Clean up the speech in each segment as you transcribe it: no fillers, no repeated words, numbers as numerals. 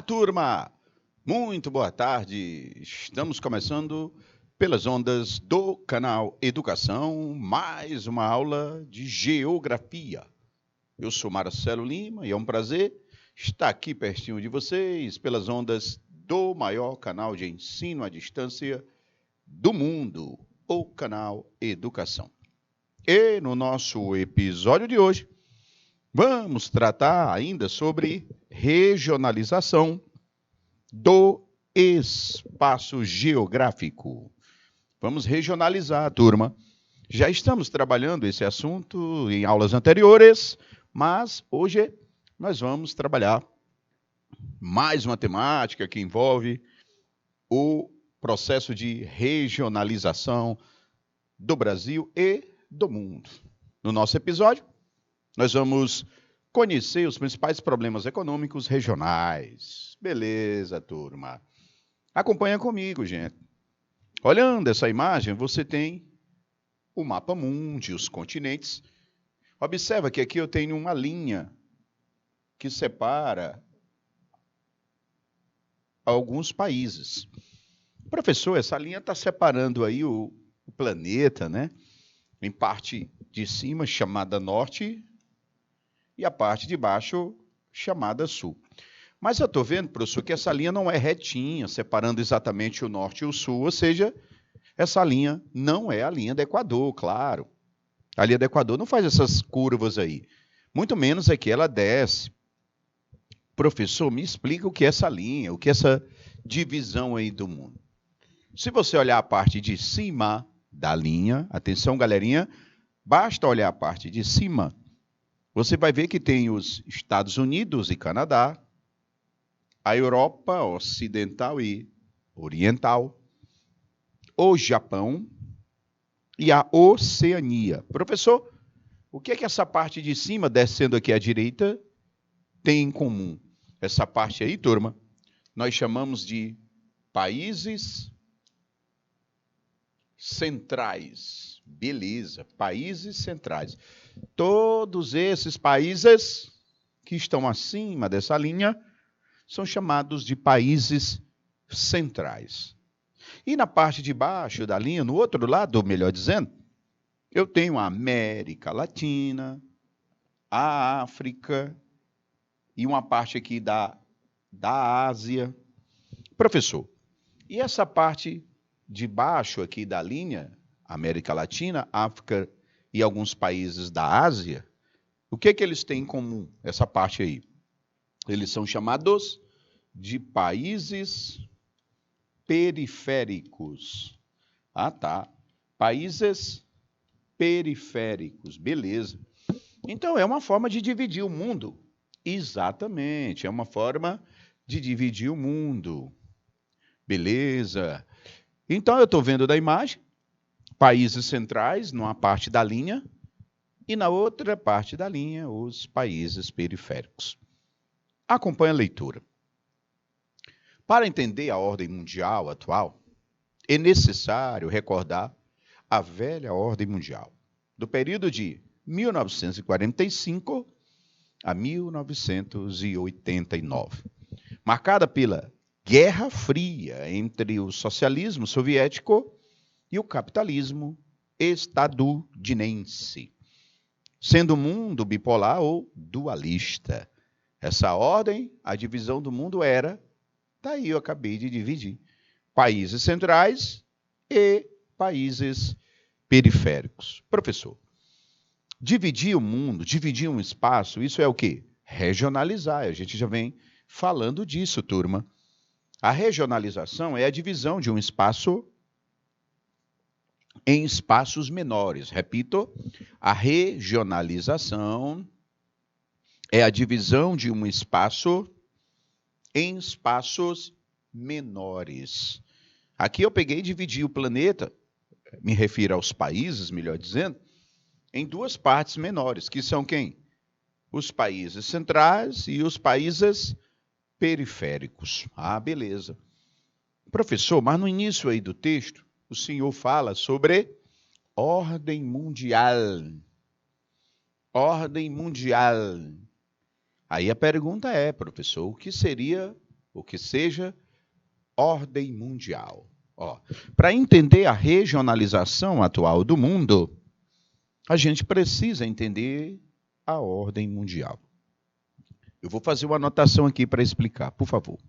Olá, turma! Muito boa tarde. Estamos começando pelas ondas do canal Educação, mais uma aula de Geografia. Eu sou Marcelo Lima e é um prazer estar aqui pertinho de vocês pelas ondas do maior canal de ensino à distância do mundo, o canal Educação. E no nosso episódio de hoje, vamos tratar ainda sobre regionalização do espaço geográfico. Vamos regionalizar, turma. Já estamos trabalhando esse assunto em aulas anteriores, mas hoje nós vamos trabalhar mais uma temática que envolve o processo de regionalização do Brasil e do mundo. No nosso episódio, nós vamos conhecer os principais problemas econômicos regionais. Beleza, turma? Acompanha comigo, gente. Olhando essa imagem, você tem o mapa mundi, os continentes. Observa que aqui eu tenho uma linha que separa alguns países. Professor, essa linha está separando aí o planeta, né? Em parte de cima, chamada norte, e a parte de baixo, chamada sul. Mas eu estou vendo, professor, que essa linha não é retinha, separando exatamente o norte e o sul, ou seja, essa linha não é a linha do Equador, claro. A linha do Equador não faz essas curvas aí. Muito menos é que ela desce. Professor, me explica o que é essa linha, o que é essa divisão aí do mundo. Se você olhar a parte de cima da linha, atenção, galerinha, basta olhar a parte de cima, você vai ver que tem os Estados Unidos e Canadá, a Europa Ocidental e Oriental, o Japão e a Oceania. Professor, o que é que essa parte de cima, descendo aqui à direita, tem em comum? Essa parte aí, turma, nós chamamos de países centrais. Beleza, países centrais. Todos esses países que estão acima dessa linha são chamados de países centrais. E na parte de baixo da linha, no outro lado, melhor dizendo, eu tenho a América Latina, a África e uma parte aqui da Ásia. Professor, e essa parte de baixo aqui da linha, América Latina, África e alguns países da Ásia, o que que eles têm em comum, essa parte aí? Eles são chamados de países periféricos. Ah, tá. Países periféricos, beleza. Então, é uma forma de dividir o mundo. Exatamente, é uma forma de dividir o mundo. Beleza. Então, eu estou vendo da imagem, países centrais, numa parte da linha, e na outra parte da linha, os países periféricos. Acompanhe a leitura. Para entender a ordem mundial atual, é necessário recordar a velha ordem mundial, do período de 1945 a 1989, marcada pela Guerra Fria entre o socialismo soviético e o capitalismo estadunidense, sendo o mundo bipolar ou dualista. Essa ordem, a divisão do mundo era, daí eu acabei de dividir, países centrais e países periféricos. Professor, dividir o mundo, dividir um espaço, isso é o quê? Regionalizar. A gente já vem falando disso, turma. A regionalização é a divisão de um espaço em espaços menores. Repito, a regionalização é a divisão de um espaço em espaços menores. Aqui eu peguei e dividi o planeta, me refiro aos países, melhor dizendo, em duas partes menores, que são quem? Os países centrais e os países periféricos. Ah, beleza. Professor, mas no início aí do texto, o senhor fala sobre ordem mundial. Ordem mundial. Aí a pergunta é, professor, o que seria o que seja ordem mundial. Para entender a regionalização atual do mundo, a gente precisa entender a ordem mundial. Eu vou fazer uma anotação aqui para explicar, por favor.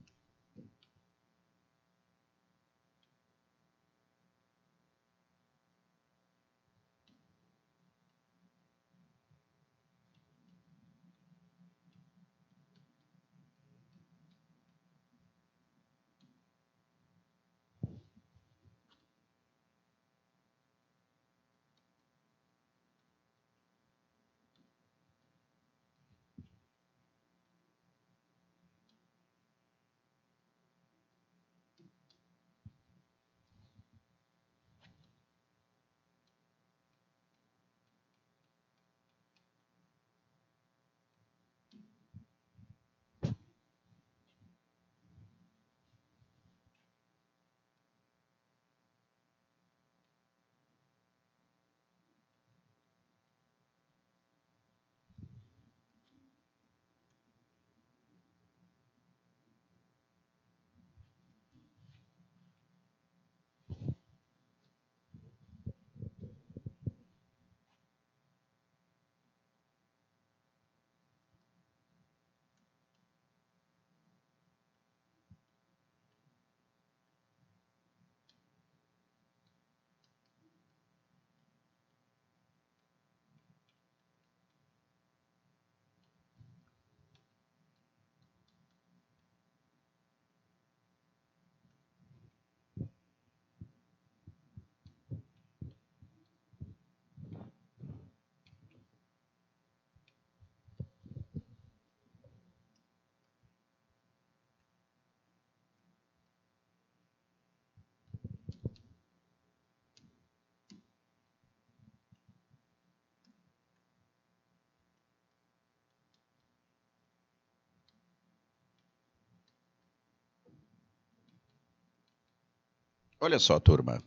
Olha só, turma.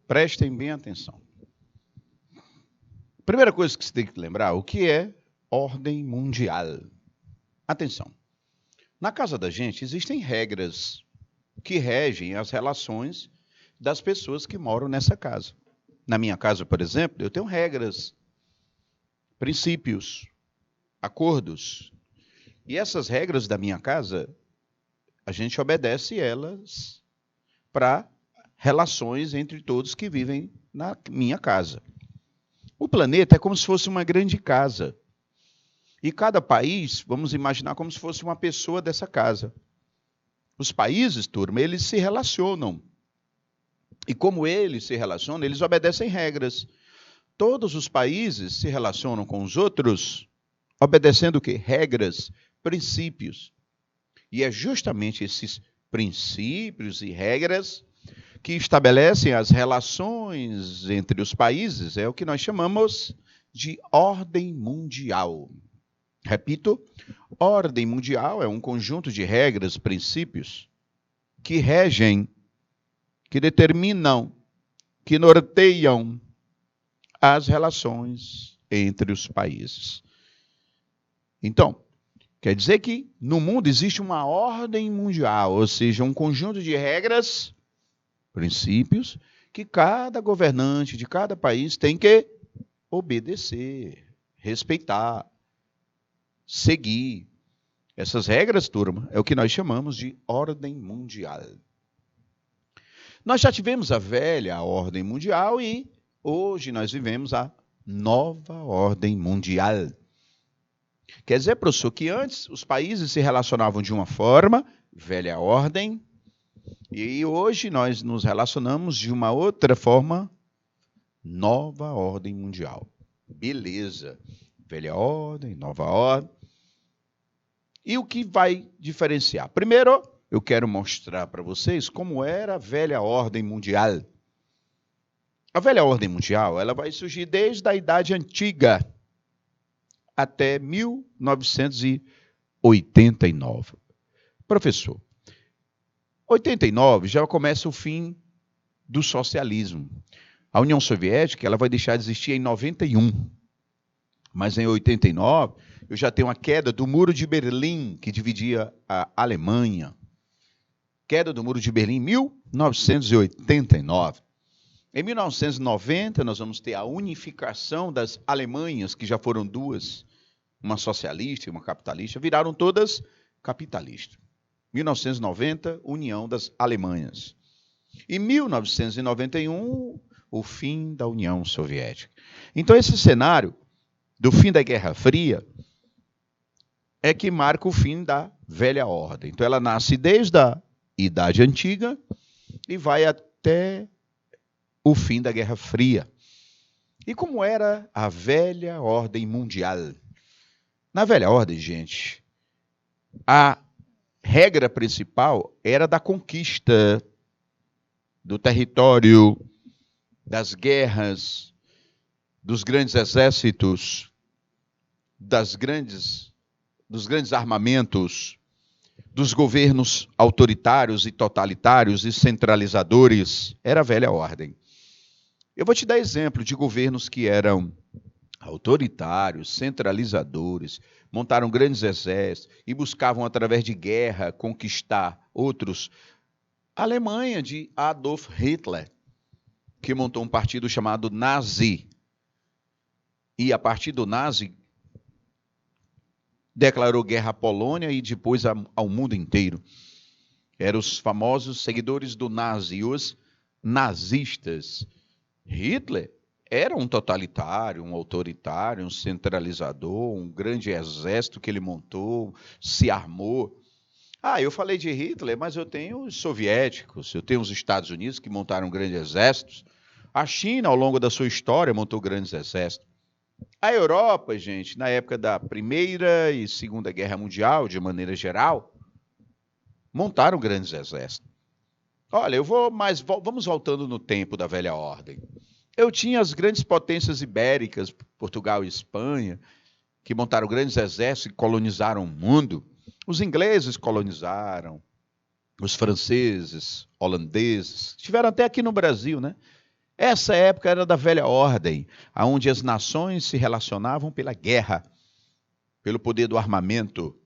Prestem bem atenção. Primeira coisa que você tem que lembrar, o que é ordem mundial? Atenção. Na casa da gente existem regras que regem as relações das pessoas que moram nessa casa. Na minha casa, por exemplo, eu tenho regras, princípios, acordos. E essas regras da minha casa, a gente obedece elas para relações entre todos que vivem na minha casa. O planeta é como se fosse uma grande casa. E cada país, vamos imaginar como se fosse uma pessoa dessa casa. Os países, turma, eles se relacionam. E como eles se relacionam, eles obedecem regras. Todos os países se relacionam com os outros obedecendo o quê? Regras, princípios. E é justamente esses princípios e regras que estabelecem as relações entre os países, é o que nós chamamos de ordem mundial. Repito, ordem mundial é um conjunto de regras, princípios que regem, que determinam, que norteiam as relações entre os países. Então, quer dizer que no mundo existe uma ordem mundial, ou seja, um conjunto de regras, princípios, que cada governante de cada país tem que obedecer, respeitar, seguir. Essas regras, turma, é o que nós chamamos de ordem mundial. Nós já tivemos a velha ordem mundial e hoje nós vivemos a nova ordem mundial. Quer dizer, professor, que antes os países se relacionavam de uma forma, velha ordem, e hoje nós nos relacionamos de uma outra forma, nova ordem mundial. Beleza. Velha ordem, nova ordem. E o que vai diferenciar? Primeiro, eu quero mostrar para vocês como era a velha ordem mundial. A velha ordem mundial, ela vai surgir desde a Idade Antiga até 1989. Professor, 89 já começa o fim do socialismo. A União Soviética ela vai deixar de existir em 91. Mas em 89, eu já tenho a queda do Muro de Berlim, que dividia a Alemanha. Queda do Muro de Berlim, 1989. Em 1990, nós vamos ter a unificação das Alemanhas, que já foram duas, uma socialista e uma capitalista, viraram todas capitalistas. 1990, união das Alemanhas. Em 1991, o fim da União Soviética. Então, esse cenário do fim da Guerra Fria é que marca o fim da velha ordem. Então, ela nasce desde a Idade Antiga e vai até o fim da Guerra Fria. E como era a velha ordem mundial? Na velha ordem, gente, a regra principal era da conquista do território, das guerras, dos grandes exércitos, dos grandes armamentos, dos governos autoritários e totalitários e centralizadores. Era a velha ordem. Eu vou te dar exemplo de governos que eram autoritários, centralizadores, montaram grandes exércitos e buscavam, através de guerra, conquistar outros. A Alemanha de Adolf Hitler, que montou um partido chamado Nazi. E a partir do Nazi, declarou guerra à Polônia e depois ao mundo inteiro. Eram os famosos seguidores do Nazi, os nazistas. Hitler era um totalitário, um autoritário, um centralizador, um grande exército que ele montou, se armou. Eu falei de Hitler, mas eu tenho os soviéticos, eu tenho os Estados Unidos que montaram grandes exércitos. A China, ao longo da sua história, montou grandes exércitos. A Europa, gente, na época da Primeira e Segunda Guerra Mundial, de maneira geral, montaram grandes exércitos. Olha, vamos voltando no tempo da velha ordem. Eu tinha as grandes potências ibéricas, Portugal e Espanha, que montaram grandes exércitos e colonizaram o mundo. Os ingleses colonizaram, os franceses, holandeses, estiveram até aqui no Brasil, né? Essa época era da velha ordem, onde as nações se relacionavam pela guerra, pelo poder do armamento,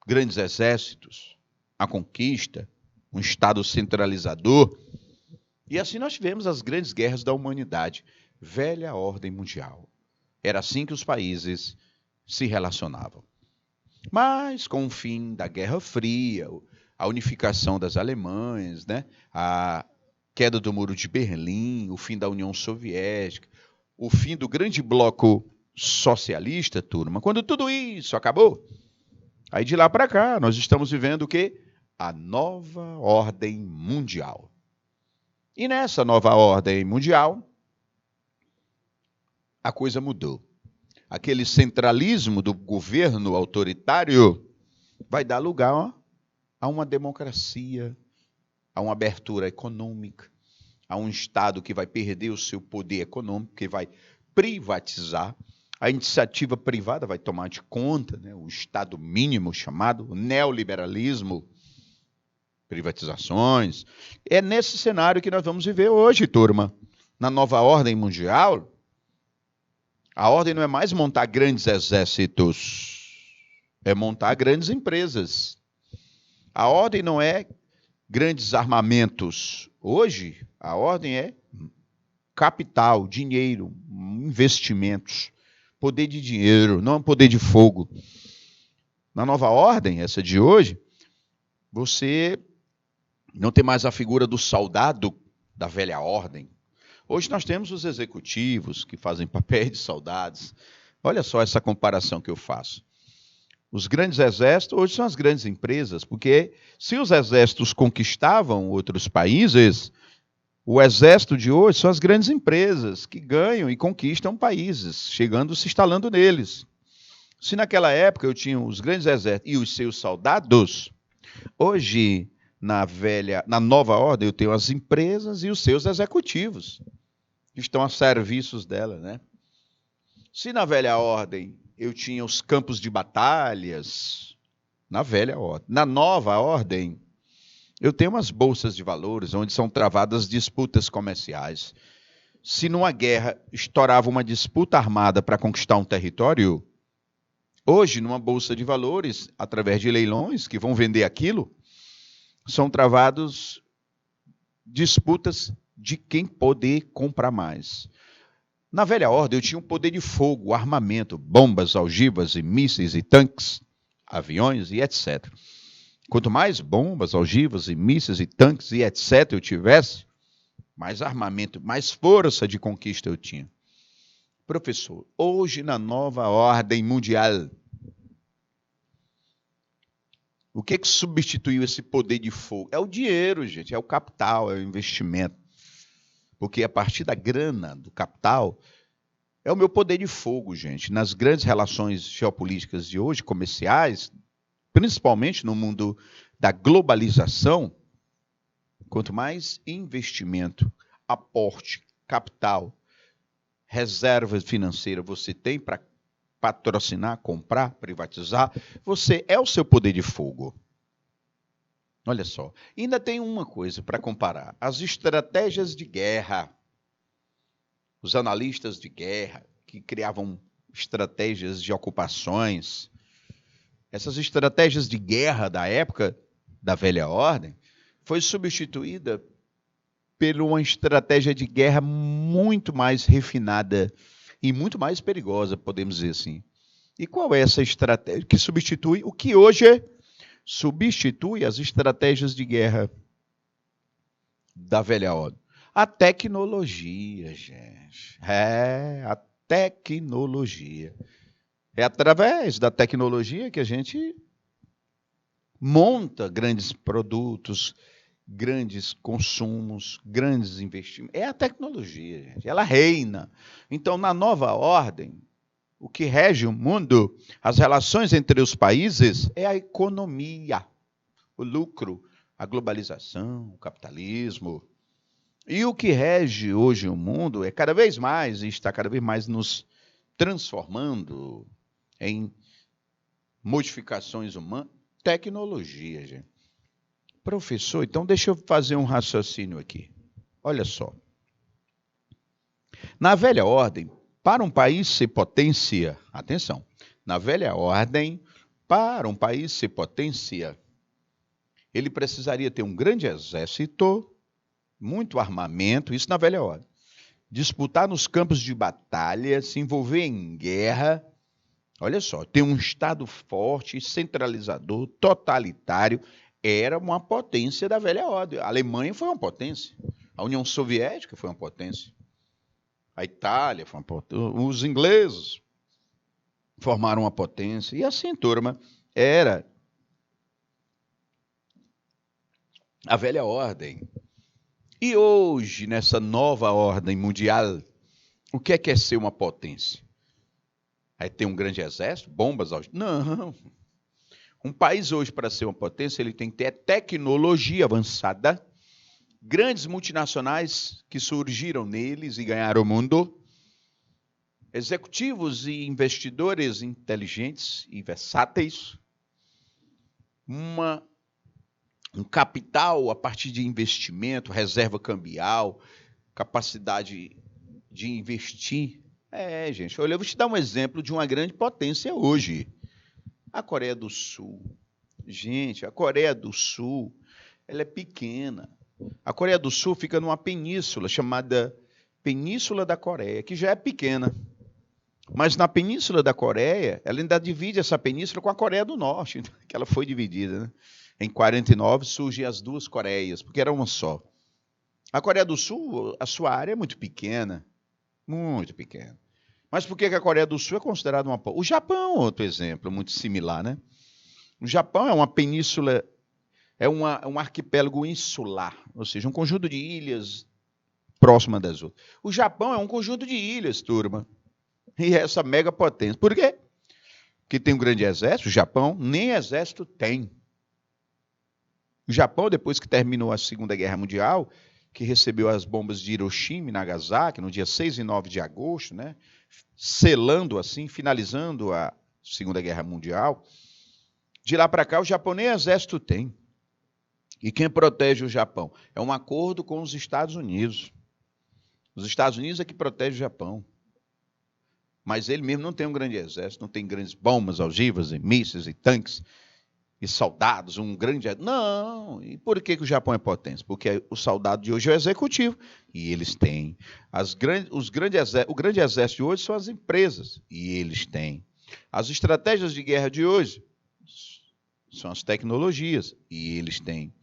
grandes exércitos, a conquista, um Estado centralizador. E assim nós tivemos as grandes guerras da humanidade, velha ordem mundial. Era assim que os países se relacionavam. Mas com o fim da Guerra Fria, a unificação das Alemanhas, né? A queda do Muro de Berlim, o fim da União Soviética, o fim do grande bloco socialista, turma. Quando tudo isso acabou, aí de lá para cá nós estamos vivendo o quê? A nova ordem mundial. E nessa nova ordem mundial, a coisa mudou. Aquele centralismo do governo autoritário vai dar lugar a uma democracia, a uma abertura econômica, a um Estado que vai perder o seu poder econômico, que vai privatizar. A iniciativa privada vai tomar de conta, né, o Estado mínimo chamado neoliberalismo, privatizações. É nesse cenário que nós vamos viver hoje, turma. Na nova ordem mundial, a ordem não é mais montar grandes exércitos, é montar grandes empresas. A ordem não é grandes armamentos. Hoje, a ordem é capital, dinheiro, investimentos, poder de dinheiro, não poder de fogo. Na nova ordem, essa de hoje, você não tem mais a figura do soldado da velha ordem. Hoje nós temos os executivos que fazem papéis de soldados. Olha só essa comparação que eu faço. Os grandes exércitos hoje são as grandes empresas, porque se os exércitos conquistavam outros países, o exército de hoje são as grandes empresas que ganham e conquistam países, chegando, se instalando neles. Se naquela época eu tinha os grandes exércitos e os seus soldados, hoje, na nova ordem, eu tenho as empresas e os seus executivos, que estão a serviços dela, né? Se na velha ordem eu tinha os campos de batalhas, na velha ordem. Na nova ordem, eu tenho umas bolsas de valores onde são travadas disputas comerciais. Se numa guerra estourava uma disputa armada para conquistar um território, hoje, numa bolsa de valores, através de leilões que vão vender aquilo, são travados disputas de quem poder comprar mais. Na velha ordem, eu tinha um poder de fogo, armamento, bombas, algivas e mísseis e tanques, aviões e etc. Quanto mais bombas, algivas e mísseis e tanques e etc. eu tivesse, mais armamento, mais força de conquista eu tinha. Professor, hoje na nova ordem mundial, o que substituiu esse poder de fogo? É o dinheiro, gente, é o capital, é o investimento. Porque a partir da grana, do capital, é o meu poder de fogo, gente. Nas grandes relações geopolíticas de hoje, comerciais, principalmente no mundo da globalização, quanto mais investimento, aporte, capital, reserva financeira você tem para patrocinar, comprar, privatizar, você é o seu poder de fogo. Olha só, ainda tem uma coisa para comparar: as estratégias de guerra. Os analistas de guerra que criavam estratégias de ocupações, essas estratégias de guerra da época da velha ordem foi substituída por uma estratégia de guerra muito mais refinada e muito mais perigosa, podemos dizer assim. E qual é essa estratégia que substitui o que hoje substitui as estratégias de guerra da velha ordem? A tecnologia, gente. A tecnologia. É através da tecnologia que a gente monta grandes produtos, grandes consumos, grandes investimentos. É a tecnologia, gente. Ela reina. Então, na nova ordem, o que rege o mundo, as relações entre os países, é a economia, o lucro, a globalização, o capitalismo. E o que rege hoje o mundo é cada vez mais, e está cada vez mais nos transformando em modificações humanas, tecnologia, gente. Professor, então deixa eu fazer um raciocínio aqui. Olha só. Na velha ordem, para um país ser potência, atenção, na velha ordem, para um país ser potência, ele precisaria ter um grande exército, muito armamento, isso na velha ordem. Disputar nos campos de batalha, se envolver em guerra. Olha só, ter um Estado forte, centralizador, totalitário, era uma potência da velha ordem. A Alemanha foi uma potência. A União Soviética foi uma potência. A Itália foi uma potência. Os ingleses formaram uma potência. E assim, turma, era a velha ordem. E hoje, nessa nova ordem mundial, o que é ser uma potência? É ter um grande exército, bombas? Não. Um país hoje, para ser uma potência, ele tem que ter tecnologia avançada, grandes multinacionais que surgiram neles e ganharam o mundo, executivos e investidores inteligentes e versáteis, um capital a partir de investimento, reserva cambial, capacidade de investir. Gente, olha, eu vou te dar um exemplo de uma grande potência hoje. A Coreia do Sul. Gente, a Coreia do Sul, ela é pequena. A Coreia do Sul fica numa península chamada Península da Coreia, que já é pequena. Mas na Península da Coreia, ela ainda divide essa península com a Coreia do Norte, que ela foi dividida, né? Em 49 surgem as duas Coreias, porque era uma só. A Coreia do Sul, a sua área é muito pequena. Muito pequena. Mas por que a Coreia do Sul é considerada uma... O Japão, outro exemplo, muito similar, né? O Japão é uma península, é um arquipélago insular, ou seja, um conjunto de ilhas próximas das outras. O Japão é um conjunto de ilhas, turma. E é essa mega potência. Por quê? Porque tem um grande exército. O Japão nem exército tem. O Japão, depois que terminou a Segunda Guerra Mundial, que recebeu as bombas de Hiroshima e Nagasaki, no dia 6 e 9 de agosto, né, selando assim, finalizando a Segunda Guerra Mundial, de lá para cá o Japão nem exército tem. E quem protege o Japão? É um acordo com os Estados Unidos. Os Estados Unidos é que protege o Japão. Mas ele mesmo não tem um grande exército, não tem grandes bombas, algivas, e mísseis e tanques. e soldados, um grande. Não! E por que o Japão é potência? Porque o soldado de hoje é o executivo e eles têm. O grande exército de hoje são as empresas e eles têm. As estratégias de guerra de hoje são as tecnologias e eles têm.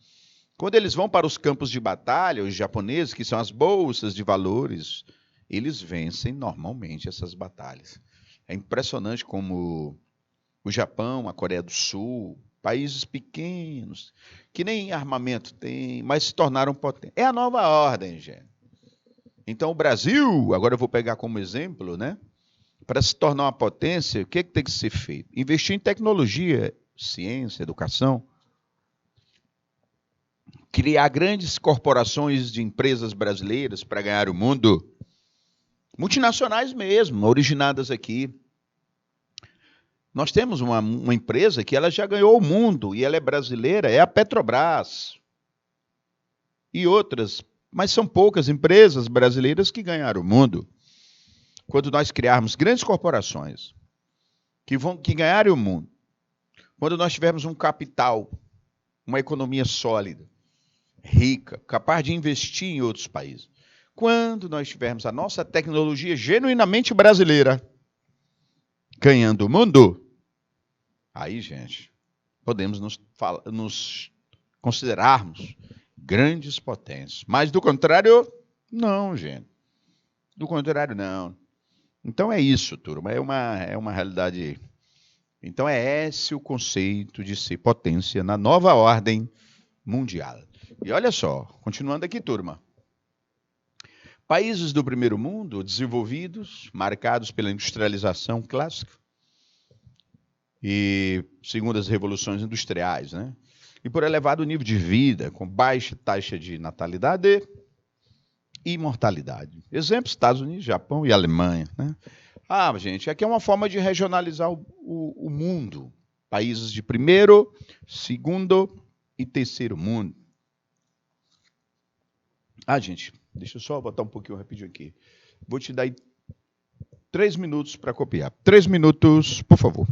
Quando eles vão para os campos de batalha, os japoneses, que são as bolsas de valores, eles vencem normalmente essas batalhas. É impressionante como o Japão, a Coreia do Sul, países pequenos, que nem armamento têm, mas se tornaram potentes. É a nova ordem, gente. Então, o Brasil, agora eu vou pegar como exemplo, né? Para se tornar uma potência, o que tem que ser feito? Investir em tecnologia, ciência, educação, criar grandes corporações de empresas brasileiras para ganhar o mundo, multinacionais mesmo, originadas aqui. Nós temos uma empresa que ela já ganhou o mundo e ela é brasileira, é a Petrobras. E outras, mas são poucas empresas brasileiras que ganharam o mundo. Quando nós criarmos grandes corporações que ganharem o mundo, quando nós tivermos um capital, uma economia sólida, rica, capaz de investir em outros países, quando nós tivermos a nossa tecnologia genuinamente brasileira ganhando o mundo, aí, gente, podemos nos considerarmos grandes potências. Mas, do contrário, não, gente. Do contrário, não. Então é isso, turma. É uma realidade. Então é esse o conceito de ser potência na nova ordem mundial. E olha só, continuando aqui, turma. Países do primeiro mundo, desenvolvidos, marcados pela industrialização clássica e segundo as revoluções industriais, né? E por elevado nível de vida, com baixa taxa de natalidade e mortalidade. Exemplos: Estados Unidos, Japão e Alemanha, né? Ah, gente, aqui é uma forma de regionalizar o mundo. Países de primeiro, segundo e terceiro mundo. Ah, gente, deixa eu só botar um pouquinho rapidinho aqui. Vou te dar 3 minutos para copiar. 3 minutos, por favor.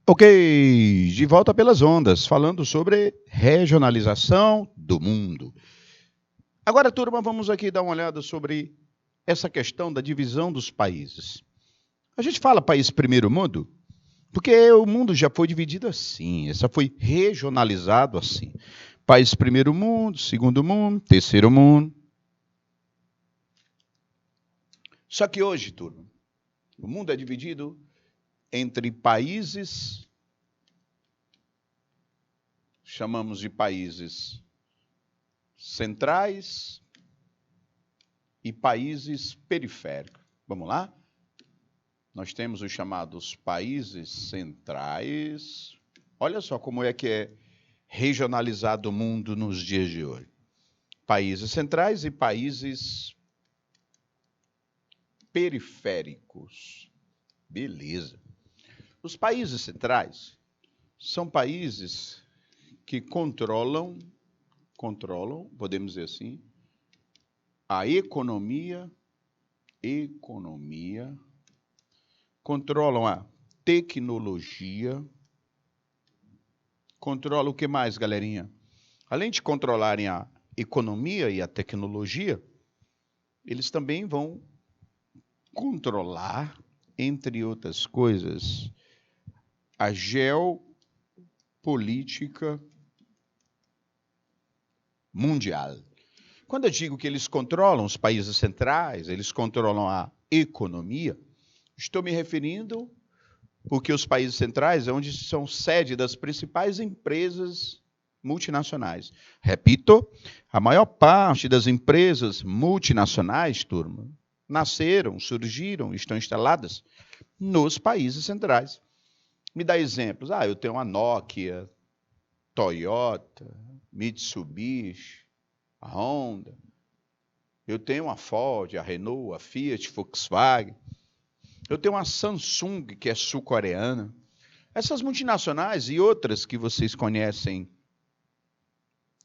Ok, de volta pelas ondas, falando sobre regionalização do mundo. Agora, turma, vamos aqui dar uma olhada sobre essa questão da divisão dos países. A gente fala país primeiro mundo, porque o mundo já foi dividido assim, já foi regionalizado assim. País primeiro mundo, segundo mundo, terceiro mundo. Só que hoje, turma, o mundo é dividido entre países, chamamos de países centrais e países periféricos. Vamos lá? Nós temos os chamados países centrais. Olha só como é que é regionalizado o mundo nos dias de hoje. Países centrais e países periféricos. Beleza. Os países centrais são países que controlam, podemos dizer assim, a economia, controlam a tecnologia, controlam o que mais, galerinha? Além de controlarem a economia e a tecnologia, eles também vão controlar, entre outras coisas, a geopolítica mundial. Quando eu digo que eles controlam os países centrais, eles controlam a economia, estou me referindo porque os países centrais é onde são sede das principais empresas multinacionais. Repito, a maior parte das empresas multinacionais, turma, nasceram, surgiram, estão instaladas nos países centrais. Me dá exemplos. Eu tenho a Nokia, Toyota, Mitsubishi, a Honda. Eu tenho a Ford, a Renault, a Fiat, Volkswagen. Eu tenho a Samsung, que é sul-coreana. Essas multinacionais e outras que vocês conhecem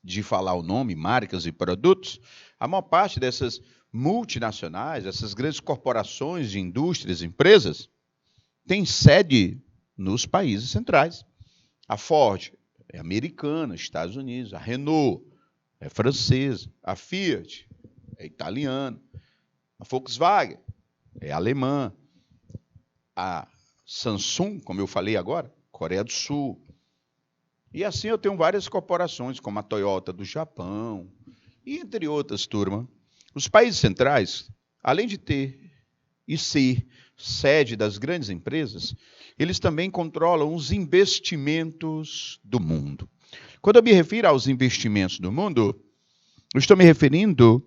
de falar o nome, marcas e produtos, a maior parte dessas multinacionais, essas grandes corporações de indústrias, empresas, tem sede nos países centrais. A Ford é americana, Estados Unidos. A Renault é francesa. A Fiat é italiana. A Volkswagen é alemã. A Samsung, como eu falei agora, Coreia do Sul. E assim eu tenho várias corporações, como a Toyota do Japão, e entre outras, turma. Os países centrais, além de ter e ser sede das grandes empresas, eles também controlam os investimentos do mundo. Quando eu me refiro aos investimentos do mundo, eu estou me referindo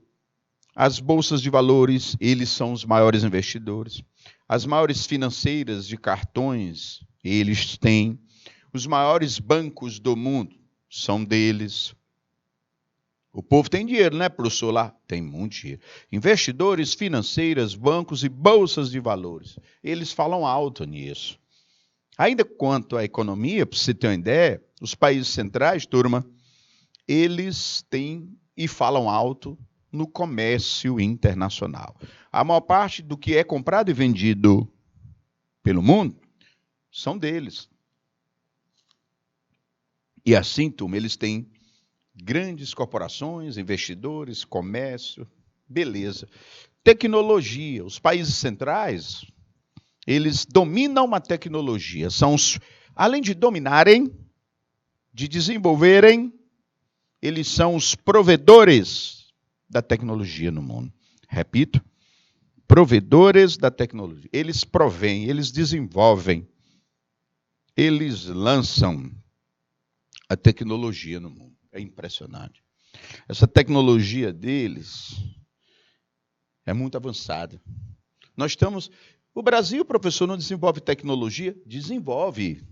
às bolsas de valores, eles são os maiores investidores. As maiores financeiras de cartões, eles têm. Os maiores bancos do mundo são deles. O povo tem dinheiro, né, professor? Lá tem muito dinheiro. Investidores, financeiras, bancos e bolsas de valores. Eles falam alto nisso. Ainda quanto à economia, para você ter uma ideia, os países centrais, turma, eles têm e falam alto no comércio internacional. A maior parte do que é comprado e vendido pelo mundo são deles. E assim, turma, eles têm grandes corporações, investidores, comércio, beleza. Tecnologia, os países centrais, eles dominam a tecnologia. Além de dominarem, de desenvolverem, eles são os provedores da tecnologia no mundo. Repito, provedores da tecnologia. Eles provêm, eles desenvolvem, eles lançam a tecnologia no mundo. É impressionante. Essa tecnologia deles é muito avançada. O Brasil, professor, não desenvolve tecnologia? Desenvolve.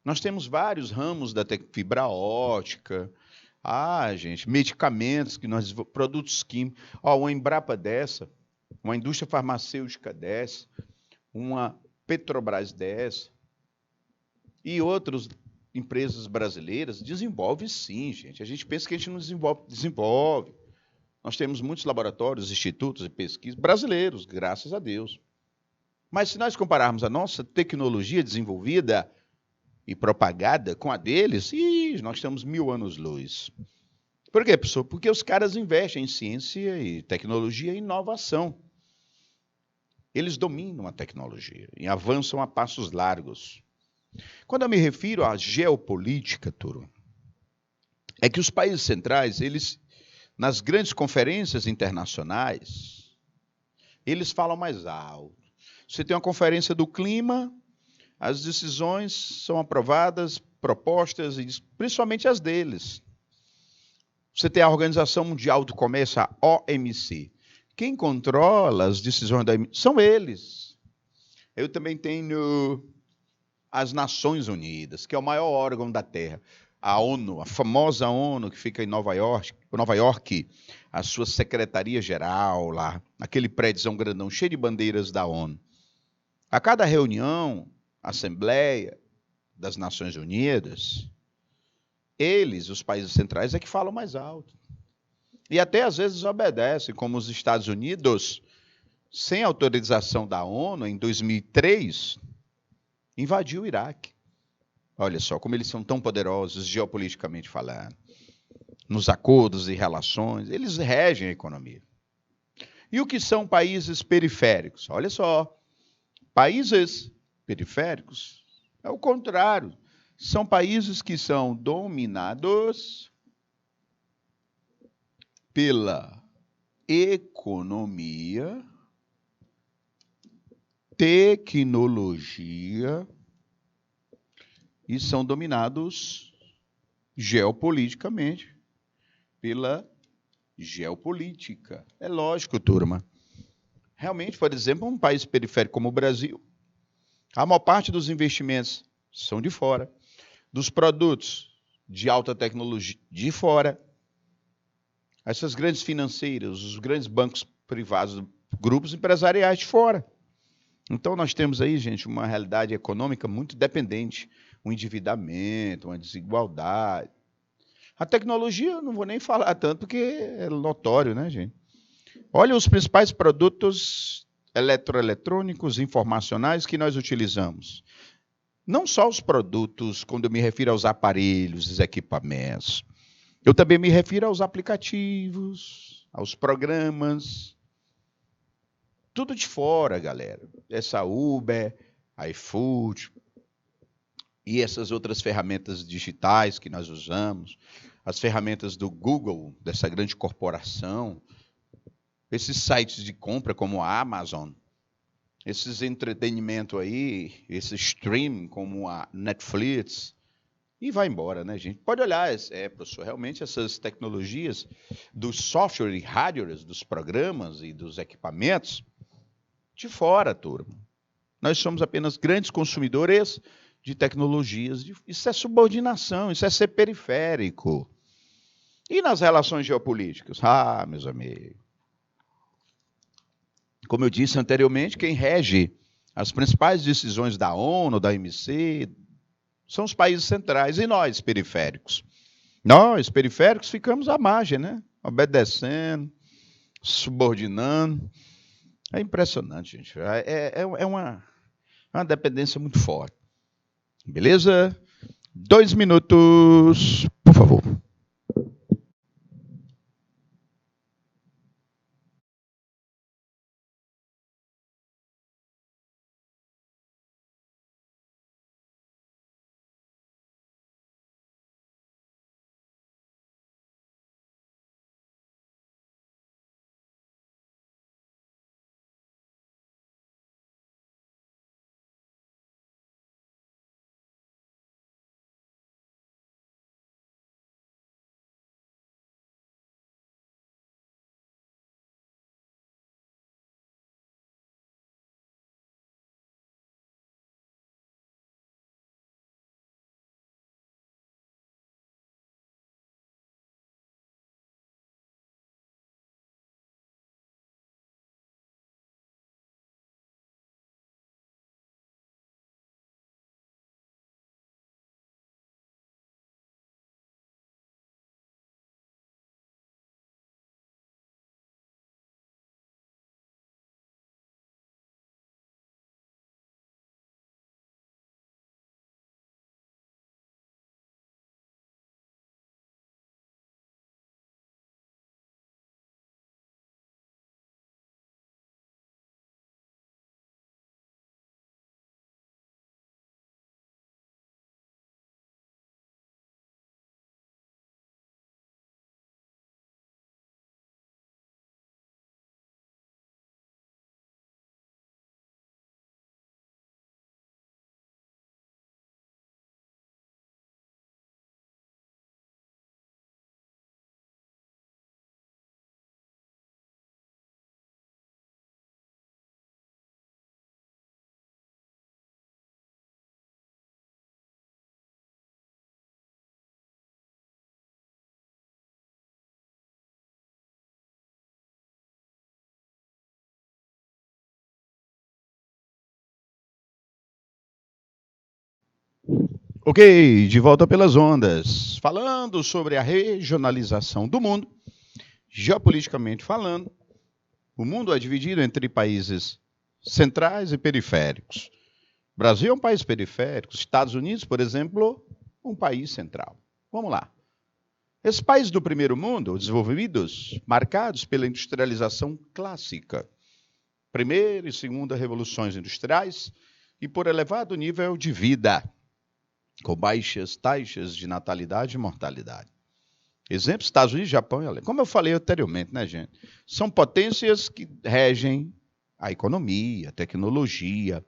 Nós temos vários ramos da fibra ótica. Gente, medicamentos que nós desenvolvemos, produtos químicos. Uma Embrapa dessa, uma indústria farmacêutica dessa, uma Petrobras dessa e outras empresas brasileiras desenvolvem sim, gente. A gente pensa que a gente não desenvolve. Nós temos muitos laboratórios, institutos e pesquisas brasileiros, graças a Deus. Mas se nós compararmos a nossa tecnologia desenvolvida e propagada com a deles, e nós estamos 1000 anos-luz. Por quê, professor? Porque os caras investem em ciência e tecnologia e inovação. Eles dominam a tecnologia e avançam a passos largos. Quando eu me refiro à geopolítica, turma, é que os países centrais, eles, nas grandes conferências internacionais, eles falam mais alto. Você tem uma conferência do clima, as decisões são aprovadas, propostas, principalmente as deles. Você tem a Organização Mundial do Comércio, a OMC. Quem controla as decisões da OMC são eles. Eu também tenho as Nações Unidas, que é o maior órgão da Terra. A ONU, a famosa ONU que fica em Nova York, a sua secretaria-geral lá, aquele prédiozão grandão, cheio de bandeiras da ONU. A cada reunião, Assembleia das Nações Unidas, eles, os países centrais, é que falam mais alto. E até às vezes obedecem, como os Estados Unidos, sem autorização da ONU, em 2003, invadiu o Iraque. Olha só como eles são tão poderosos, geopoliticamente falando. Nos acordos e relações, eles regem a economia. E o que são países periféricos? Olha só, países periféricos é o contrário. São países que são dominados pela economia, tecnologia e são dominados geopoliticamente pela geopolítica. É lógico, turma. Realmente, por exemplo, um país periférico como o Brasil, a maior parte dos investimentos são de fora, dos produtos de alta tecnologia de fora. Essas grandes financeiras, os grandes bancos privados, grupos empresariais de fora. Então, nós temos aí, gente, uma realidade econômica muito dependente, um endividamento, uma desigualdade. A tecnologia, eu não vou nem falar tanto, porque é notório, né, gente? Olha os principais produtos eletroeletrônicos, informacionais que nós utilizamos. Não só os produtos, quando eu me refiro aos aparelhos, os equipamentos. Eu também me refiro aos aplicativos, aos programas. Tudo de fora, galera. Essa Uber, iFood e essas outras ferramentas digitais que nós usamos, as ferramentas do Google, dessa grande corporação, esses sites de compra como a Amazon, esses entretenimento aí, esse stream como a Netflix, e vai embora, né, gente? Pode olhar, professor, realmente essas tecnologias dos software e hardware, dos programas e dos equipamentos, de fora, turma. Nós somos apenas grandes consumidores de tecnologias. Isso é subordinação, isso é ser periférico. E nas relações geopolíticas? Ah, meus amigos. Como eu disse anteriormente, quem rege as principais decisões da ONU, da OMC, são os países centrais e nós, periféricos. Nós, periféricos, ficamos à margem, né? Obedecendo, subordinando. É impressionante, gente. É uma dependência muito forte. Beleza? 2 minutos, por favor. Ok, de volta pelas ondas, falando sobre a regionalização do mundo, geopoliticamente falando, o mundo é dividido entre países centrais e periféricos. O Brasil é um país periférico, os Estados Unidos, por exemplo, um país central. Vamos lá. Esses países do primeiro mundo, desenvolvidos, marcados pela industrialização clássica, primeira e segunda revoluções industriais e por elevado nível de vida, com baixas taxas de natalidade e mortalidade. Exemplo, Estados Unidos, Japão e Alemanha. Como eu falei anteriormente, né, gente? São potências que regem a economia, a tecnologia.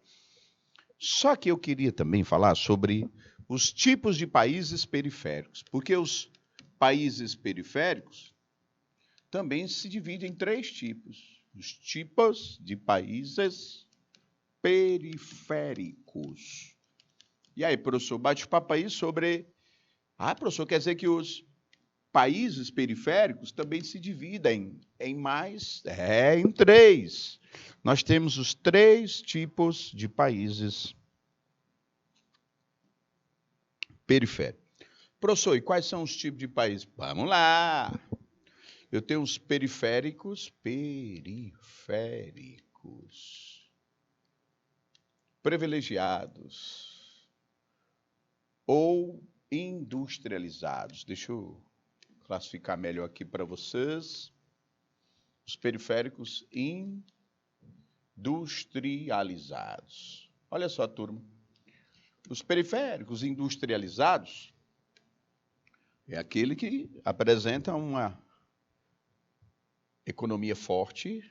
Só que eu queria também falar sobre os tipos de países periféricos, porque os países periféricos também se dividem em três tipos. Os tipos de países periféricos. E aí, professor, bate o papo aí sobre... Ah, professor, quer dizer que os países periféricos também se dividem em mais... em três. Nós temos os três tipos de países periféricos. Professor, e quais são os tipos de países? Vamos lá! Eu tenho os periféricos privilegiados ou industrializados. Deixa eu classificar melhor aqui para vocês. Os periféricos industrializados. Olha só, turma. Os periféricos industrializados é aquele que apresenta uma economia forte,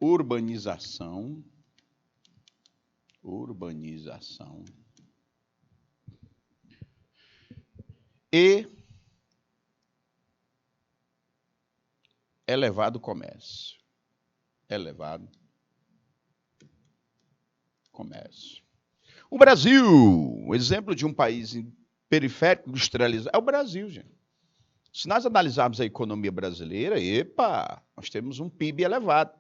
urbanização e elevado comércio. O Brasil, o exemplo de um país periférico industrializado, é o Brasil, gente. Se nós analisarmos a economia brasileira, nós temos um PIB elevado.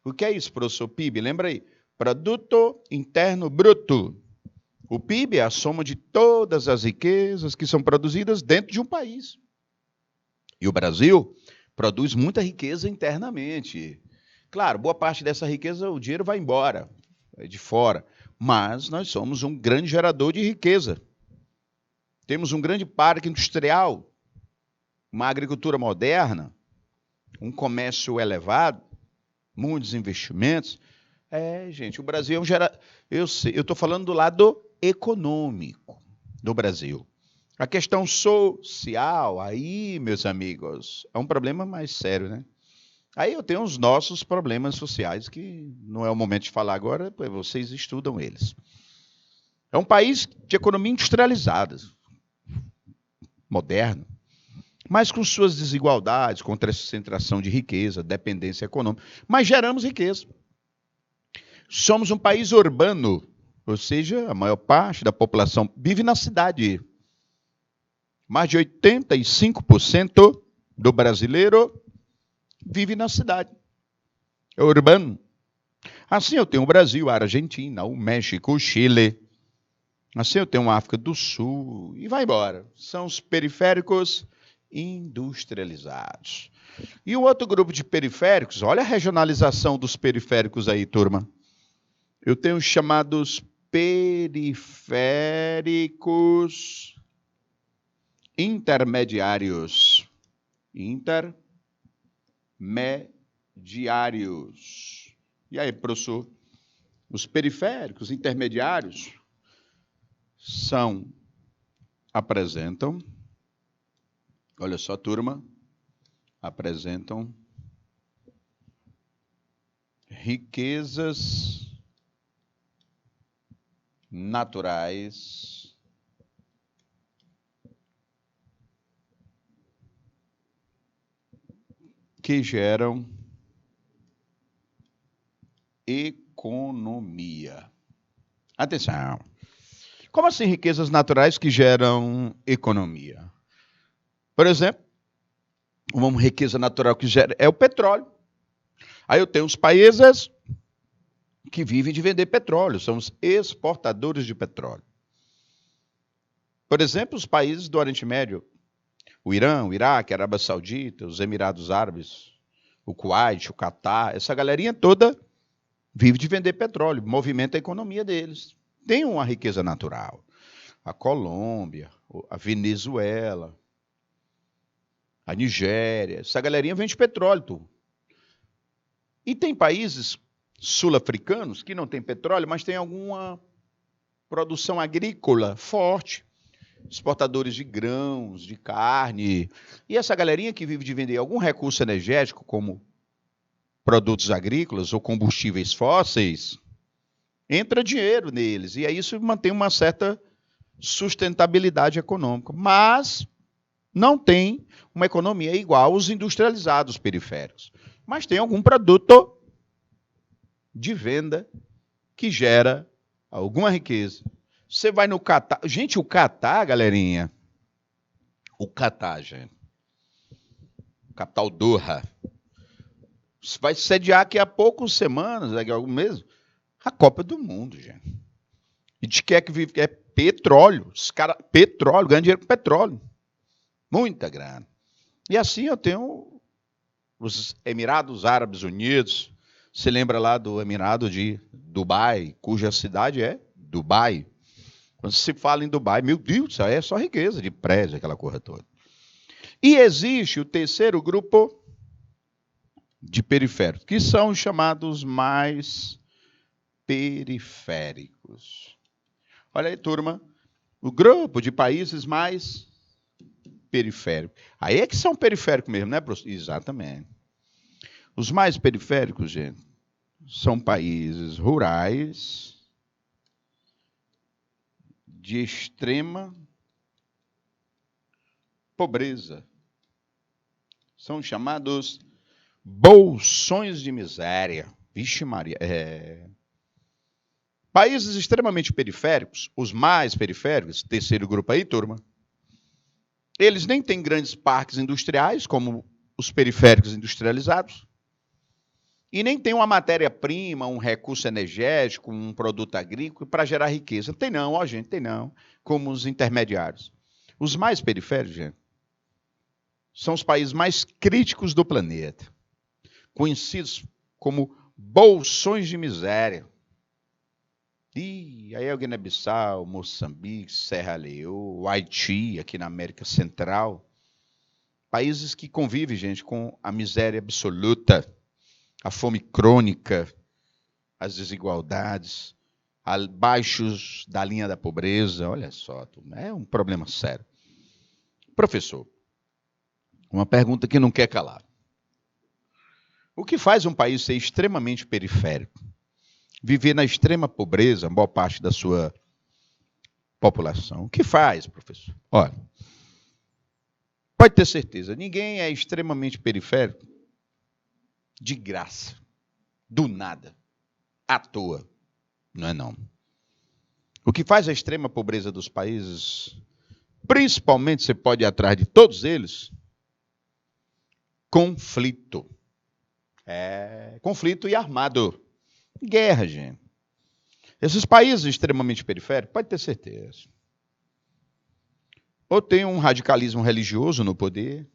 O que é isso, professor? PIB, lembra aí? Produto Interno Bruto. O PIB é a soma de todas as riquezas que são produzidas dentro de um país. E o Brasil produz muita riqueza internamente. Claro, boa parte dessa riqueza, o dinheiro vai embora, é de fora. Mas nós somos um grande gerador de riqueza. Temos um grande parque industrial, uma agricultura moderna, um comércio elevado, muitos investimentos. Gente, o Brasil é um gerador... Eu estou falando do lado econômico do Brasil. A questão social, aí, meus amigos, é um problema mais sério, né? Aí eu tenho os nossos problemas sociais, que não é o momento de falar agora, pois vocês estudam eles. É um país de economia industrializada, moderno, mas com suas desigualdades, concentração de riqueza, dependência econômica, mas geramos riqueza. Somos um país urbano, ou seja, a maior parte da população vive na cidade. Mais de 85% do brasileiro vive na cidade. É urbano. Assim eu tenho o Brasil, a Argentina, o México, o Chile. Assim eu tenho a África do Sul e vai embora. São os periféricos industrializados. E o outro grupo de periféricos, olha a regionalização dos periféricos aí, turma. Eu tenho os chamados periféricos intermediários. E aí, professor? Os periféricos intermediários apresentam, olha só, turma, apresentam riquezas naturais que geram economia. Atenção. Como assim riquezas naturais que geram economia? Por exemplo, uma riqueza natural que gera é o petróleo. Aí eu tenho os países que vivem de vender petróleo, são os exportadores de petróleo. Por exemplo, os países do Oriente Médio, o Irã, o Iraque, a Arábia Saudita, os Emirados Árabes, o Kuwait, o Catar, essa galerinha toda vive de vender petróleo, movimenta a economia deles. Tem uma riqueza natural. A Colômbia, a Venezuela, a Nigéria, essa galerinha vende petróleo, tu. E tem países sul-africanos que não têm petróleo, mas tem alguma produção agrícola forte. Exportadores de grãos, de carne. E essa galerinha que vive de vender algum recurso energético, como produtos agrícolas ou combustíveis fósseis, entra dinheiro neles. E aí isso mantém uma certa sustentabilidade econômica. Mas não tem uma economia igual aos industrializados periféricos. Mas tem algum produto de venda que gera alguma riqueza. Você vai no Catar. Gente, o Catar, galerinha. O Catar, gente. Capital Doha. Vai sediar aqui a poucas semanas, daqui a alguns meses, a Copa do Mundo, gente. E de que é que vive? É petróleo. Os caras, petróleo, ganham dinheiro com petróleo. Muita grana. E assim eu tenho os Emirados Árabes Unidos. Você lembra lá do Emirado de Dubai, cuja cidade é Dubai. Quando se fala em Dubai, meu Deus, isso aí é só riqueza de prédio, aquela coisa toda. E existe o terceiro grupo de periféricos, que são os chamados mais periféricos. Olha aí, turma, o grupo de países mais periféricos. Aí é que são periféricos mesmo, né, professor? Exatamente. Os mais periféricos, gente, são países rurais, de extrema pobreza. São chamados bolsões de miséria. Vixe Maria. Países extremamente periféricos, os mais periféricos, terceiro grupo aí, turma, eles nem têm grandes parques industriais, como os periféricos industrializados, e nem tem uma matéria-prima, um recurso energético, um produto agrícola para gerar riqueza. Tem não, ó gente, tem não, como os intermediários. Os mais periféricos, gente, são os países mais críticos do planeta, conhecidos como bolsões de miséria. E aí é o Guiné-Bissau, Moçambique, Serra Leoa, Haiti, aqui na América Central. Países que convivem, gente, com a miséria absoluta, a fome crônica, as desigualdades, abaixo da linha da pobreza. Olha só, é um problema sério. Professor, uma pergunta que não quer calar. O que faz um país ser extremamente periférico? Viver na extrema pobreza, boa parte da sua população. O que faz, professor? Olha, pode ter certeza, ninguém é extremamente periférico de graça, do nada, à toa. Não é não. O que faz a extrema pobreza dos países, principalmente você pode ir atrás de todos eles, conflito. Conflito e armado. Guerra, gente. Esses países extremamente periféricos, pode ter certeza. Ou tem um radicalismo religioso no poder,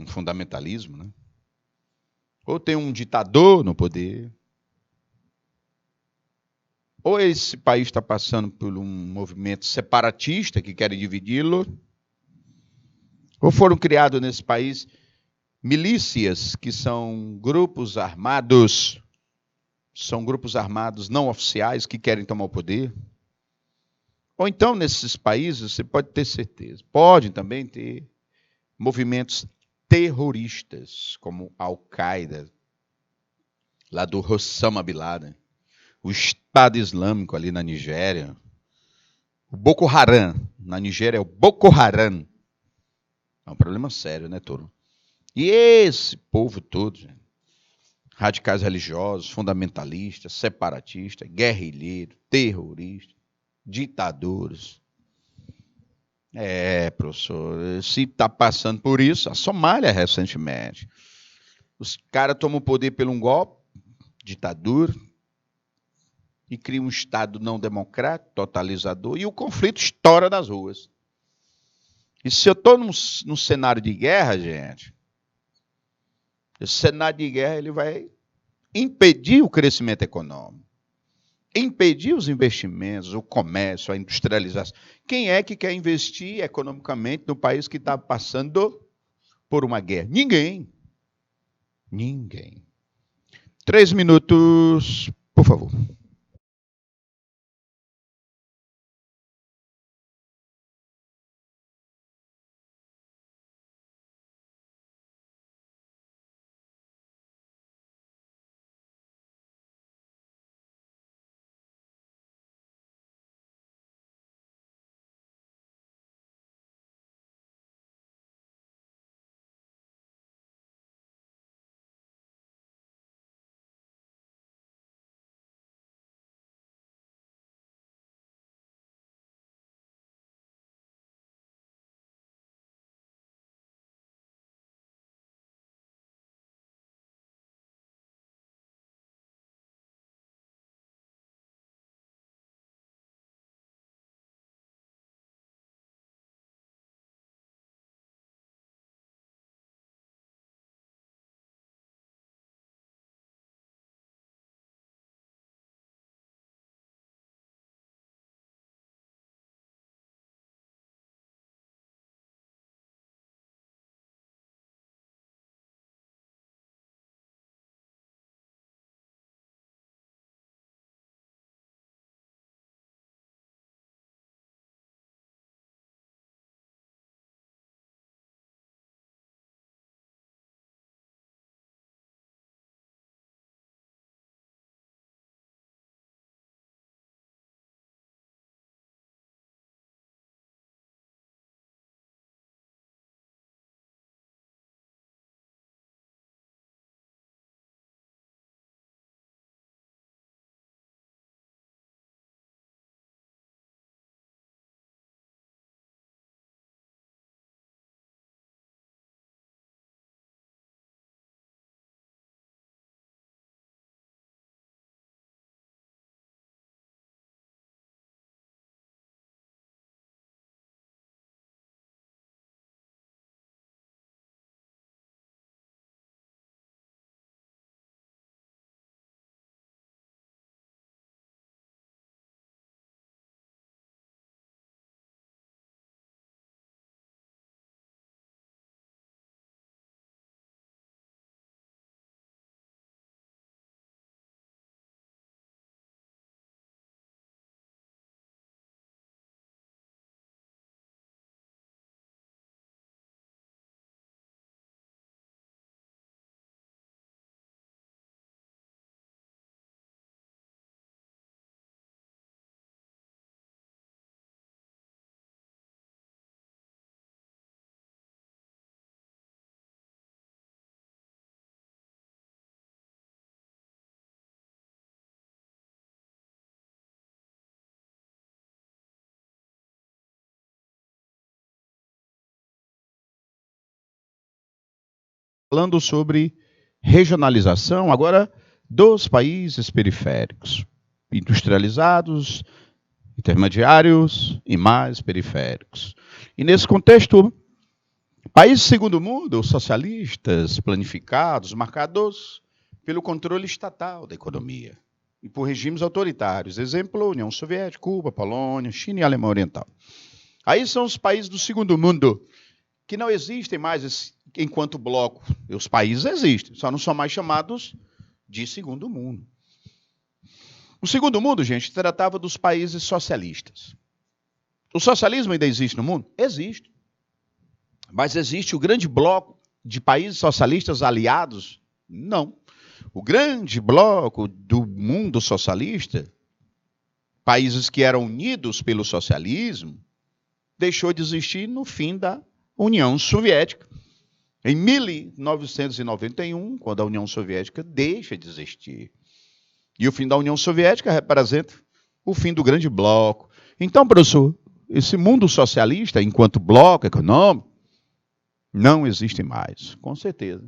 um fundamentalismo, né? Ou tem um ditador no poder. Ou esse país está passando por um movimento separatista que quer dividi-lo. Ou foram criados nesse país milícias, que são grupos armados. São grupos armados não oficiais que querem tomar o poder. Ou então, nesses países, você pode ter certeza, podem também ter movimentos terroristas, como a Al-Qaeda, lá do Osama Bin Laden, o Estado Islâmico ali na Nigéria, o Boko Haram, na Nigéria é o Boko Haram. É um problema sério, né, turma? E esse povo todo, gente, radicais religiosos, fundamentalistas, separatistas, guerrilheiros, terroristas, ditadores. Professor, se está passando por isso, a Somália recentemente. Os caras tomam o poder por um golpe, ditadura, e criam um Estado não democrático, totalizador, e o conflito estoura nas ruas. E se eu estou num cenário de guerra, gente, esse cenário de guerra ele vai impedir o crescimento econômico, impedir os investimentos, o comércio, a industrialização. Quem é que quer investir economicamente no país que está passando por uma guerra? Ninguém. Ninguém. 3 minutos, por favor. Falando sobre regionalização agora dos países periféricos, industrializados, intermediários e mais periféricos. E nesse contexto, países segundo mundo, socialistas, planificados, marcados pelo controle estatal da economia e por regimes autoritários, exemplo, União Soviética, Cuba, Polônia, China e Alemanha Oriental. Aí são os países do segundo mundo, que não existem mais enquanto bloco. Os países existem, só não são mais chamados de segundo mundo. O segundo mundo, gente, tratava dos países socialistas. O socialismo ainda existe no mundo? Existe. Mas existe o grande bloco de países socialistas aliados? Não. O grande bloco do mundo socialista, países que eram unidos pelo socialismo, deixou de existir no fim da União Soviética. Em 1991, quando a União Soviética deixa de existir. E o fim da União Soviética representa o fim do grande bloco. Então, professor, esse mundo socialista, enquanto bloco econômico, não existe mais, com certeza.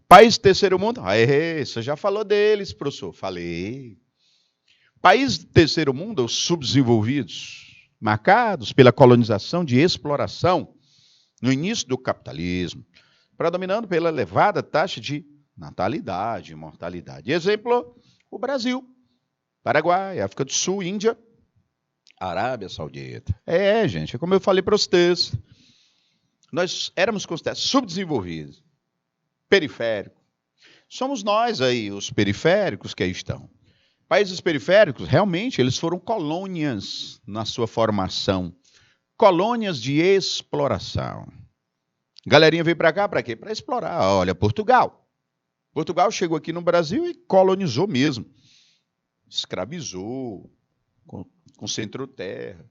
País do terceiro mundo, você já falou deles, professor. Falei. Países do terceiro mundo, os subdesenvolvidos, marcados pela colonização de exploração no início do capitalismo, predominando pela elevada taxa de natalidade e mortalidade. Exemplo, o Brasil, Paraguai, África do Sul, Índia, Arábia Saudita. Gente, é como eu falei para vocês. Nós éramos considerados subdesenvolvidos, periféricos. Somos nós aí, os periféricos que aí estão. Países periféricos, realmente, eles foram colônias na sua formação. Colônias de exploração. Galerinha veio para cá para quê? Para explorar. Olha, Portugal. Portugal chegou aqui no Brasil e colonizou mesmo. Escravizou, concentrou terra,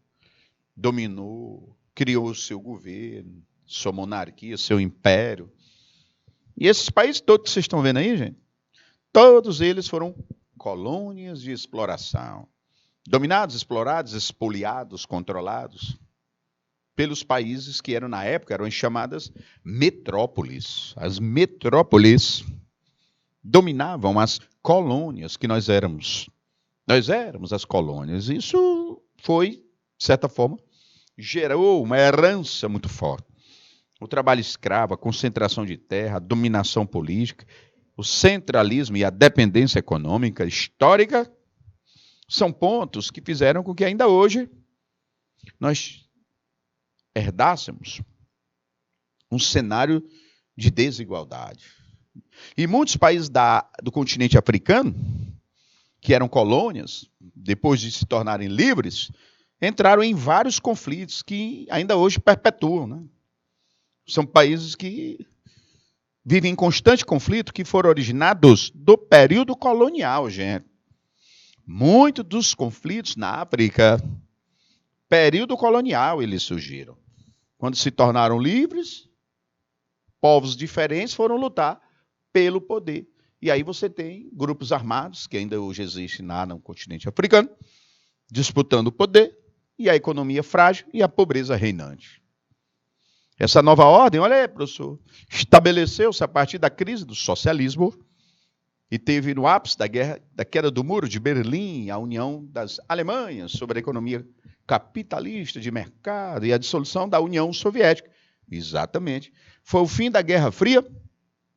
dominou, criou o seu governo, sua monarquia, seu império. E esses países todos que vocês estão vendo aí, gente, todos eles foram colônias de exploração. Dominados, explorados, expoliados, controlados pelos países que eram, na época, eram chamadas metrópoles. As metrópoles dominavam as colônias que nós éramos. Nós éramos as colônias. Isso foi, de certa forma, gerou uma herança muito forte. O trabalho escravo, a concentração de terra, a dominação política, o centralismo e a dependência econômica histórica são pontos que fizeram com que ainda hoje nós herdássemos um cenário de desigualdade. E muitos países do continente africano, que eram colônias, depois de se tornarem livres, entraram em vários conflitos que ainda hoje perpetuam, né? São países que vivem em constante conflito, que foram originados do período colonial, gente. Muitos dos conflitos na África, período colonial, eles surgiram. Quando se tornaram livres, povos diferentes foram lutar pelo poder. E aí você tem grupos armados, que ainda hoje existem lá no continente africano, disputando o poder, e a economia frágil e a pobreza reinante. Essa nova ordem, olha aí, professor, estabeleceu-se a partir da crise do socialismo e teve no ápice da queda do muro de Berlim, a união das Alemanhas sobre a economia capitalista de mercado e a dissolução da União Soviética. Exatamente. Foi o fim da Guerra Fria,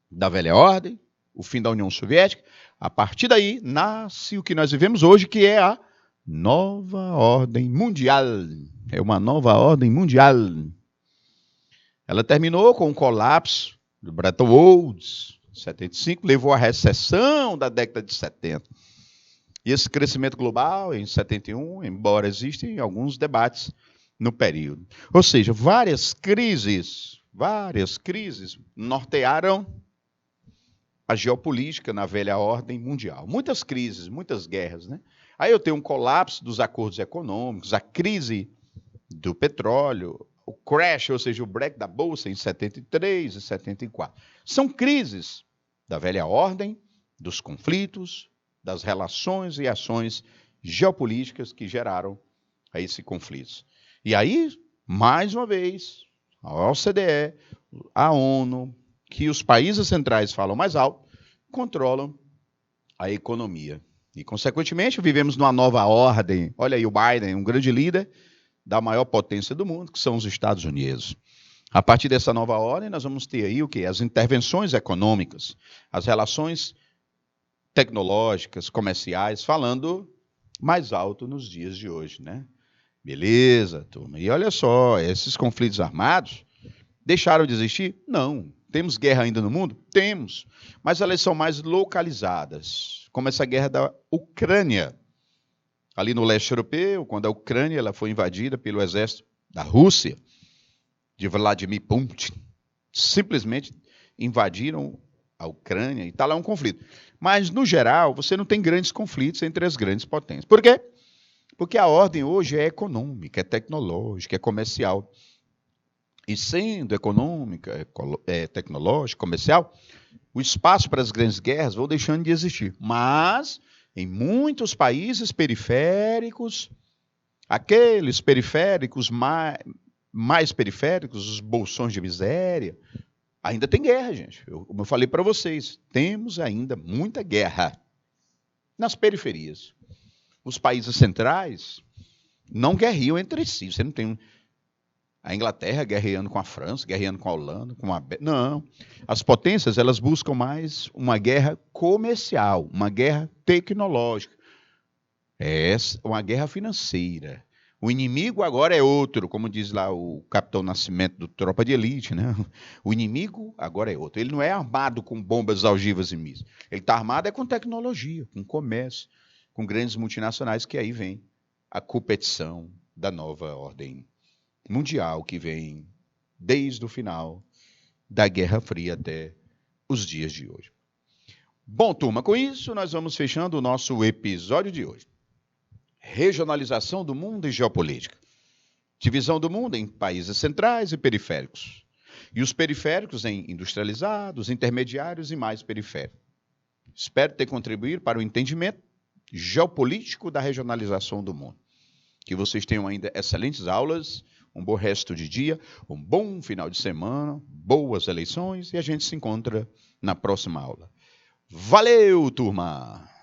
da velha ordem, o fim da União Soviética. A partir daí, nasce o que nós vivemos hoje, que é a nova ordem mundial. É uma nova ordem mundial. Ela terminou com o colapso do Bretton Woods, 75, levou à recessão da década de 70. E esse crescimento global, em 71, embora existem alguns debates no período. Ou seja, várias crises nortearam a geopolítica na velha ordem mundial. Muitas crises, muitas guerras, né? Aí eu tenho um colapso dos acordos econômicos, a crise do petróleo, o crash, ou seja, o break da Bolsa em 73 e 74. São crises da velha ordem, dos conflitos, das relações e ações geopolíticas que geraram esse conflito. E aí, mais uma vez, a OCDE, a ONU, que os países centrais falam mais alto, controlam a economia. E, consequentemente, vivemos numa nova ordem. Olha aí o Biden, um grande líder da maior potência do mundo, que são os Estados Unidos. A partir dessa nova ordem, nós vamos ter aí o quê? As intervenções econômicas, as relações tecnológicas, comerciais, falando mais alto nos dias de hoje, né? Beleza, turma. E olha só, esses conflitos armados deixaram de existir? Não. Temos guerra ainda no mundo? Temos. Mas elas são mais localizadas, como essa guerra da Ucrânia. Ali no leste europeu, quando a Ucrânia ela foi invadida pelo exército da Rússia, de Vladimir Putin. Simplesmente invadiram a Ucrânia e está lá um conflito. Mas, no geral, você não tem grandes conflitos entre as grandes potências. Por quê? Porque a ordem hoje é econômica, é tecnológica, é comercial. E sendo econômica, tecnológica, comercial, o espaço para as grandes guerras vão deixando de existir. Mas, em muitos países periféricos, Aqueles periféricos, mais periféricos, os bolsões de miséria, ainda tem guerra, gente. Como eu falei para vocês, temos ainda muita guerra nas periferias. Os países centrais não guerreiam entre si. Você não tem a Inglaterra guerreando com a França, guerreando com a Holanda, com a... Não. As potências, elas buscam mais uma guerra comercial, uma guerra tecnológica. É uma guerra financeira. O inimigo agora é outro, como diz lá o Capitão Nascimento do Tropa de Elite, né? O inimigo agora é outro. Ele não é armado com bombas algivas e mísseis. Ele está armado com tecnologia, com comércio, com grandes multinacionais, que aí vem a competição da nova ordem mundial, que vem desde o final da Guerra Fria até os dias de hoje. Bom, turma, com isso nós vamos fechando o nosso episódio de hoje. Regionalização do mundo e geopolítica. Divisão do mundo em países centrais e periféricos. E os periféricos em industrializados, intermediários e mais periféricos. Espero ter contribuído para o entendimento geopolítico da regionalização do mundo. Que vocês tenham ainda excelentes aulas, um bom resto de dia, um bom final de semana, boas eleições e a gente se encontra na próxima aula. Valeu, turma!